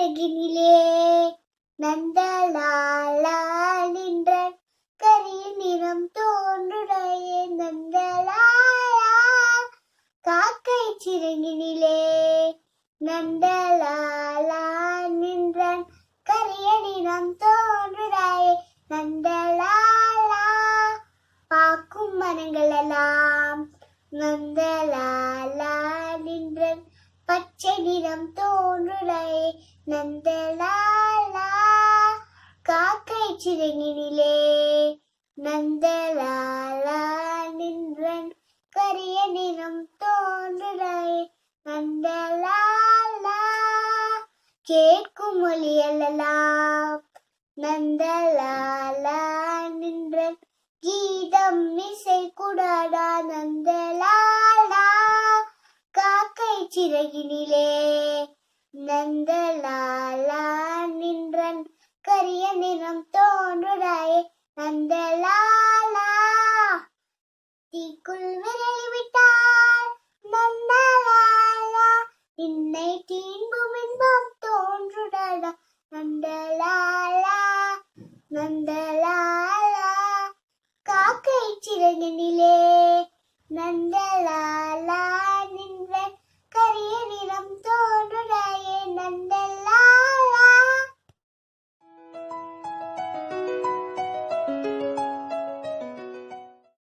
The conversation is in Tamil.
சிறகினிலே நந்தலாலா நின்ற கரிய நிறம் தோன்றுடைய நந்தலாலா காக்கை சிறகினிலே நந்தலாலா நின்றான் கரிய நிறம் தோன்றுடைய நந்தலாலா பாக்கும் மரங்கள் எல்லாம் நந்தலாலா நின்றான் பச்சை நிறம் தோன்றுடைய நந்தலாலா காக்கை சிறகினிலே நந்தலாலா நின்றான் கரிய நிறம் தோன்றுடைய நந்தலாலா கேட்கும் மொழியெல்லாம் நந்தலாலா நின்றான் கீதம் இசை கூடாதா நந்தலாலா காக்கை சிறகினிலே நந்தலாலா நின்றான் கரிய நிறம் தோன்றுடைய நந்தலாலா தீக்குள் விரலி விட்டார் நந்தலாலா இன்னை தீன்பும்